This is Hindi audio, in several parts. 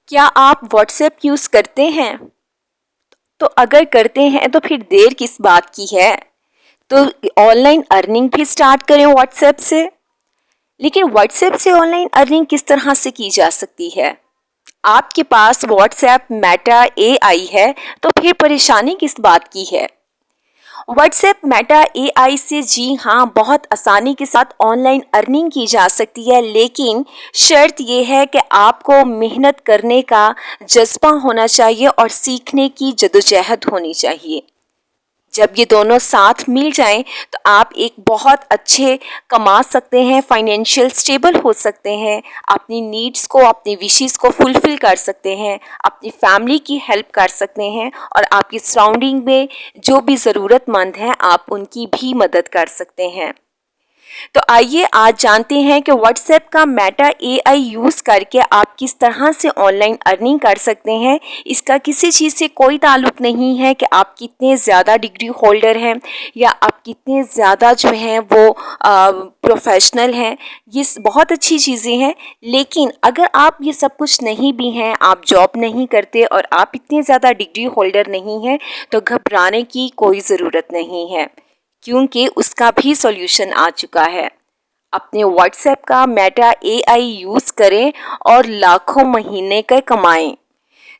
क्या आप व्हाट्सएप यूज़ करते हैं? तो अगर करते हैं तो फिर देर किस बात की है? तो ऑनलाइन अर्निंग भी स्टार्ट करें व्हाट्सएप से। लेकिन व्हाट्सएप से ऑनलाइन अर्निंग किस तरह से की जा सकती है? आपके पास व्हाट्सएप मेटा एआई है, तो फिर परेशानी किस बात की है? व्हाट्सएप मेटा एआई से जी हाँ, बहुत आसानी के साथ ऑनलाइन अर्निंग की जा सकती है, लेकिन शर्त यह है कि आपको मेहनत करने का जज्बा होना चाहिए और सीखने की जद्दोजहद होनी चाहिए। जब ये दोनों साथ मिल जाएं तो आप एक बहुत अच्छे कमा सकते हैं, फाइनेंशियल स्टेबल हो सकते हैं, अपनी नीड्स को, अपनी विशेस को फुलफिल कर सकते हैं, अपनी फैमिली की हेल्प कर सकते हैं और आपकी सराउंडिंग में जो भी ज़रूरतमंद हैं आप उनकी भी मदद कर सकते हैं। तो आइए आज जानते हैं कि व्हाट्सएप का मेटा एआई यूज़ करके आप किस तरह से ऑनलाइन अर्निंग कर सकते हैं। इसका किसी चीज़ से कोई ताल्लुक नहीं है कि आप कितने ज़्यादा डिग्री होल्डर हैं या आप कितने ज़्यादा जो हैं वो प्रोफेशनल हैं। ये बहुत अच्छी चीज़ें हैं, लेकिन अगर आप ये सब कुछ नहीं भी हैं, आप जॉब नहीं करते और आप इतने ज़्यादा डिग्री होल्डर नहीं हैं, तो घबराने की कोई ज़रूरत नहीं है, क्योंकि उसका भी सॉल्यूशन आ चुका है। अपने व्हाट्सएप का मेटा एआई यूज़ करें और लाखों महीने का कमाएं।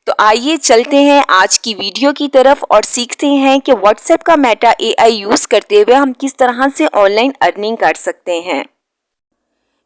तो आइए चलते हैं आज की वीडियो की तरफ और सीखते हैं कि व्हाट्सएप का मेटा एआई यूज़ करते हुए हम किस तरह से ऑनलाइन अर्निंग कर सकते हैं।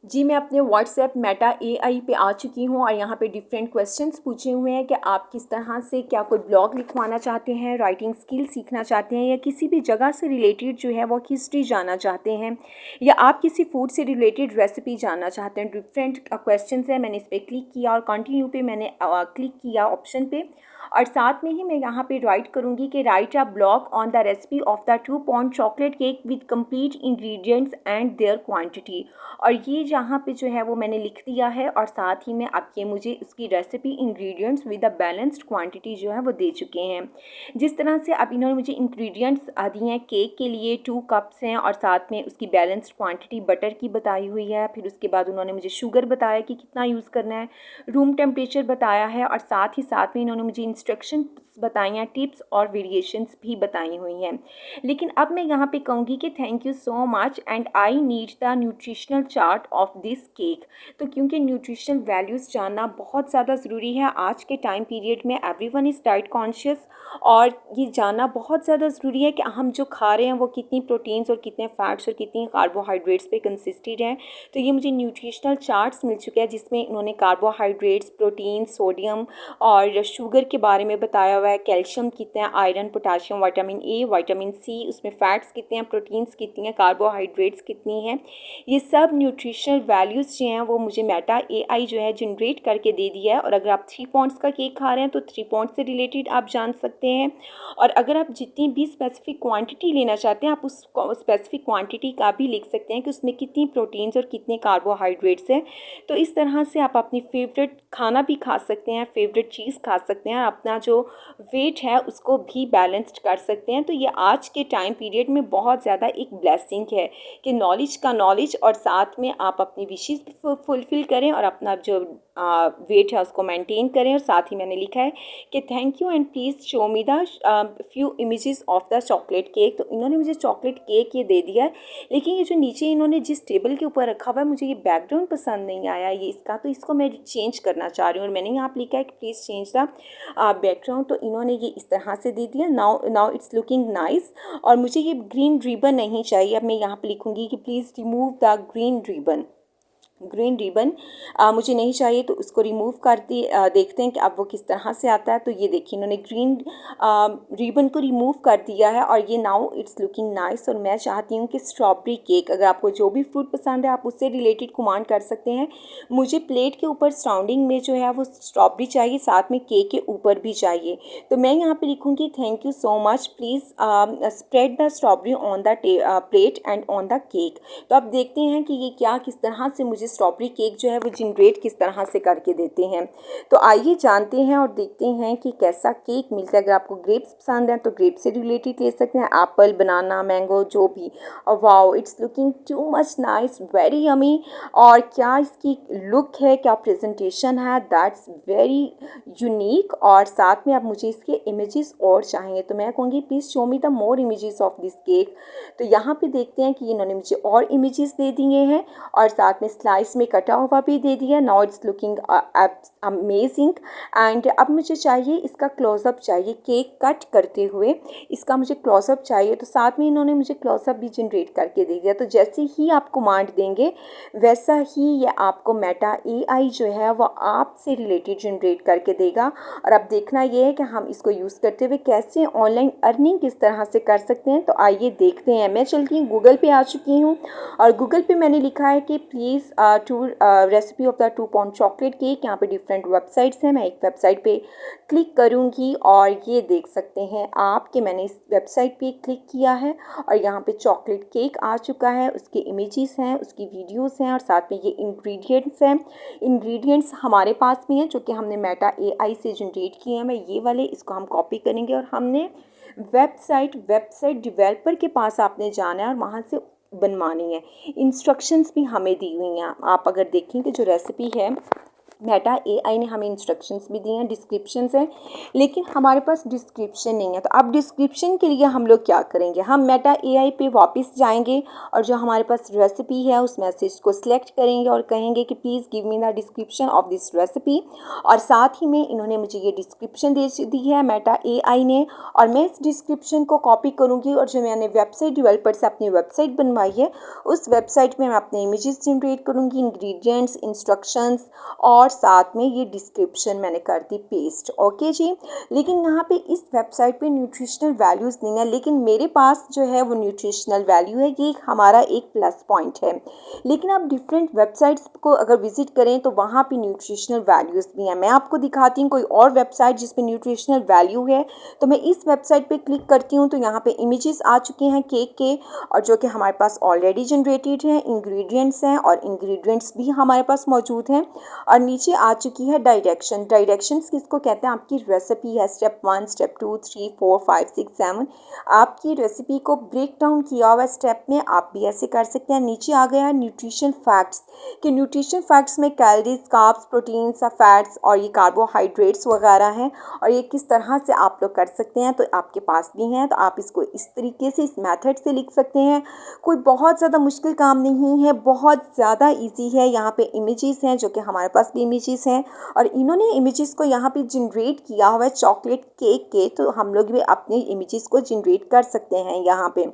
जी, मैं अपने व्हाट्सएप मेटा एआई पे आ चुकी हूँ और यहाँ पे डिफरेंट क्वेश्चंस पूछे हुए हैं कि आप किस तरह से, क्या कोई ब्लॉग लिखवाना चाहते हैं, राइटिंग स्किल सीखना चाहते हैं या किसी भी जगह से रिलेटेड जो है वो हिस्ट्री जानना चाहते हैं या आप किसी फूड से रिलेटेड रेसिपी जानना चाहते हैं। डिफरेंट क्वेश्चंस हैं। मैंने इस पर क्लिक किया और कंटिन्यू पे मैंने क्लिक किया ऑप्शन पे और साथ में ही मैं यहाँ पे राइट करूँगी कि write a blog on the recipe of the 2 pound chocolate cake with complete ingredients and their quantity. और ये जहाँ पे जो है वो मैंने लिख दिया है और साथ ही में अब ये मुझे इसकी recipe ingredients with a balanced quantity जो है वो दे चुके हैं। जिस तरह से अब इन्होंने मुझे इंग्रेडिएंट्स दिए हैं, केक के लिए 2 कप्स हैं और साथ में उसकी बैलेंस्ड क्वांटिटी बटर की बताई हुई है। फिर उसके बाद उन्होंने मुझे शुगर बताया कि कितना यूज़ करना है, रूम टेम्परेचर बताया है और साथ में इन्होंने मुझे इंस्ट्रक्शन बताई हैं, टिप्स और वेरिएशंस भी बताई हुई हैं। लेकिन अब मैं यहाँ पे कहूँगी कि thank you so much and I need the nutritional chart of this cake. तो क्योंकि न्यूट्रिशनल वैल्यूज़ जानना बहुत ज़्यादा ज़रूरी है आज के टाइम पीरियड में। एवरीवन इज़ डाइट कॉन्शियस और ये जानना बहुत ज़्यादा ज़रूरी है कि हम जो खा रहे हैं वो कितनी प्रोटीन्स और कितने फैट्स और कितनी कार्बोहाइड्रेट्स पे कंसिस्टेड हैं। तो ये मुझे न्यूट्रिशनल चार्ट्स मिल चुके हैं जिसमें इन्होंने कार्बोहाइड्रेट्स, प्रोटीन, सोडियम और शुगर के बारे में बताया हुआ है, कैल्शियम कितना है, iron, potassium, vitamin A, vitamin C, उसमें फैट्स कितने हैं, प्रोटीन्स कितनी हैं, कार्बोहाइड्रेट्स कितनी हैं। ये सब न्यूट्रिशनल वैल्यूज़ जो हैं वो मुझे मेटा एआई जो है जनरेट करके दे दिया है। और अगर आप 3 पॉइंट्स का केक खा रहे हैं तो 3 पॉइंट्स से रिलेटेड आप जान सकते हैं और अगर आप जितनी भी स्पेसिफिक क्वांटिटी लेना चाहते हैं आप उस स्पेसिफिक क्वांटिटी का भी लिख सकते हैं कि उसमें कितनी प्रोटीन्स और कितने कार्बोहाइड्रेट्स हैं। तो इस तरह से आप अपनी फेवरेट खाना भी खा सकते हैं, फेवरेट चीज़ खा सकते हैं और अपना जो वेट है उसको भी बैलेंस्ड कर सकते हैं। तो ये आज के टाइम पीरियड में बहुत ज़्यादा एक ब्लेसिंग है कि नॉलेज का नॉलेज और साथ में आप अपनी विशेस फुलफ़िल करें और अपना जो वेट है उसको मेंटेन करें। और साथ ही मैंने लिखा है कि thank you and please show me the few images of the chocolate cake. तो इन्होंने मुझे चॉकलेट केक ये दे दिया है, लेकिन ये जो नीचे इन्होंने जिस टेबल के ऊपर रखा हुआ है मुझे ये बैकग्राउंड पसंद नहीं आया ये इसका, तो इसको मैं चेंज करना चाह रही हूँ और मैंने यहाँ पर लिखा है कि प्लीज़ चेंज द बैकग्राउंड। तो इन्होंने ये इस तरह से दे दिया। Now it's looking nice. और मुझे ये ग्रीन रिबन नहीं चाहिए। अब मैं यहाँ पे लिखूँगी कि please remove the green ribbon. मुझे नहीं चाहिए तो उसको रिमूव कर देखते हैं कि अब वो किस तरह से आता है। तो ये देखिए इन्होंने ग्रीन रिबन को रिमूव कर दिया है और ये नाउ इट्स लुकिंग नाइस। और मैं चाहती हूँ कि स्ट्रॉबेरी केक, अगर आपको जो भी फ्रूट पसंद है आप उससे रिलेटेड कमांड कर सकते हैं। मुझे प्लेट के ऊपर सराउंडिंग में जो है वो स्ट्रॉबेरी चाहिए, साथ में केक के ऊपर भी चाहिए। तो मैं यहाँ पे लिखूँगी thank you so much, please spread the strawberry on the plate and on the cake. तो आप देखते हैं कि ये क्या किस तरह से मुझे स्ट्रॉबेरी केक जो है वो जनरेट किस तरह से करके देते हैं। तो आइए जानते हैं और देखते हैं कि कैसा केक मिलता है। अगर आपको ग्रेप्स पसंद हैं तो ग्रेप्स से रिलेटेड ले सकते हैं, एप्पल, बनाना, मैंगो, जो भी। और wow, it's looking too much nice, very yummy. और क्या इसकी लुक है, क्या प्रेजेंटेशन है, दैट्स वेरी यूनिक। और साथ में आप मुझे इसके इमेजेस और चाहेंगे तो मैं कहूँगी please show me the more images of this cake. तो यहाँ पे देखते हैं कि इन्होंने मुझे और इमेजेस दे दिए हैं और साथ में स्लाइस में कटा हुआ भी दे दिया। Now it's looking amazing. And अब मुझे चाहिए इसका क्लोजअप चाहिए, केक कट करते हुए इसका मुझे क्लोजअप चाहिए। तो साथ में इन्होंने मुझे क्लोजअप भी जनरेट करके दे दिया। तो जैसे ही आप कमांड देंगे वैसा ही ये आपको मेटा AI जो है वो आपसे रिलेटेड जनरेट करके देगा। और अब देखना ये है कि हम इसको यूज़ करते हुए कैसे ऑनलाइन अर्निंग किस तरह से कर सकते हैं। तो आइए देखते हैं। मैं चलती हूँ गूगल पे आ चुकी हूँ और गूगल पे मैंने लिखा है कि please to recipe of the 2 pound chocolate cake. यहाँ पे डिफरेंट वेबसाइट्स हैं, मैं एक वेबसाइट पे क्लिक करूँगी और ये देख सकते हैं आप कि मैंने इस वेबसाइट पे क्लिक किया है और यहाँ पे चॉकलेट केक आ चुका है, उसके इमेजेस हैं, उसकी वीडियोस हैं और साथ में ये इंग्रेडिएंट्स हैं। इंग्रेडिएंट्स हमारे पास भी हैं जो कि हमने मेटा AI से जनरेट किए हैं। मैं ये वाले इसको हम कॉपी करेंगे और हमने वेबसाइट डेवलपर के पास आपने जाना है और वहाँ से बनवानी है। इंस्ट्रक्शंस भी हमें दी हुई हैं। आप अगर देखेंगे जो रेसिपी है, मेटा AI ने हमें इंस्ट्रक्शंस भी दी हैं, डिस्क्रिप्शंस हैं, लेकिन हमारे पास डिस्क्रिप्शन नहीं है। तो अब डिस्क्रिप्शन के लिए हम लोग क्या करेंगे, हम मेटा AI पे वापस जाएंगे और जो हमारे पास रेसिपी है उस मैसेज को सिलेक्ट करेंगे और कहेंगे कि please give me the description of this recipe. और साथ ही में इन्होंने मुझे ये डिस्क्रिप्शन दे दी है मेटा AI ने, और मैं इस डिस्क्रिप्शन को कॉपी करूँगी और जो मैंने वेबसाइट डेवलपर से अपनी वेबसाइट बनवाई है उस वेबसाइट में मैं अपने इमेजेस जनरेट करूँगी, इंग्रेडिएंट्स, इंस्ट्रक्शंस और साथ में ये डिस्क्रिप्शन मैंने कर दी पेस्ट। ओके जी। लेकिन यहाँ पे इस वेबसाइट पे न्यूट्रिशनल वैल्यूज़ नहीं है, लेकिन मेरे पास जो है वो न्यूट्रिशनल वैल्यू है, ये हमारा एक प्लस पॉइंट है। लेकिन आप डिफरेंट वेबसाइट्स को अगर विजिट करें तो वहाँ पे न्यूट्रिशनल वैल्यूज़ भी हैं। मैं आपको दिखाती हूँ कोई और वेबसाइट जिस पे न्यूट्रिशनल वैल्यू है। तो मैं इस वेबसाइट पे क्लिक करती हूँ तो यहाँ पे इमेजेस आ चुके हैं केक के और जो कि हमारे पास ऑलरेडी जनरेटेड हैं, इंग्रेडिएंट्स हैं और इंग्रेडिएंट्स भी हमारे पास मौजूद हैं। और नीचे आ चुकी है डायरेक्शंस किसको कहते हैं, आपकी रेसिपी है स्टेप 1, स्टेप 2, 3, 4, 5, 6, 7। आपकी रेसिपी को ब्रेक डाउन किया हुआ स्टेप में आप भी ऐसे कर सकते हैं। नीचे आ गया है न्यूट्रिशन फैक्ट्स कि न्यूट्रिशन फैक्ट्स में कैलोरीज, कार्ब्स, प्रोटीन्स, फैट्स और ये कार्बोहाइड्रेट्स वगैरह हैं और ये किस तरह से आप लोग कर सकते हैं। तो आपके पास भी हैं तो आप इसको इस तरीके से, इस मेथड से लिख सकते हैं। कोई बहुत ज़्यादा मुश्किल काम नहीं है, बहुत ज़्यादा ईजी है। यहाँ पे इमेजेस हैं जो कि हमारे पास भी इमेजेस हैं और इन्होंने इमेजेस को यहाँ पे जनरेट किया हुआ है चॉकलेट केक के। तो हम लोग भी अपने इमेजेस को जनरेट कर सकते हैं। यहाँ पे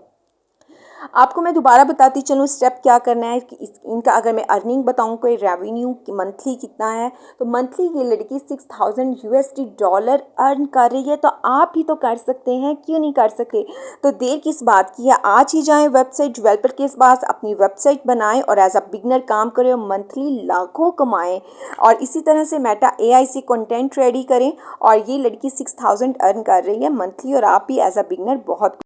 आपको मैं दोबारा बताती चलूँ स्टेप क्या करना है कि इनका अगर मैं अर्निंग बताऊँ, कोई रेवेन्यू मंथली कितना है, तो मंथली ये लड़की $6000 अर्न कर रही है। तो आप भी तो कर सकते हैं, क्यों नहीं कर सकते। तो देर किस बात की है, आज ही जाएं वेबसाइट डेवलपर के पास, अपनी वेबसाइट बनाएं और एज अ बिगनर काम करें और मंथली लाखों कमाएं। और इसी तरह से मेटा AI से कंटेंट रेडी करें और ये लड़की 6000 अर्न कर रही है मंथली और आप भी एज अ बिगनर बहुत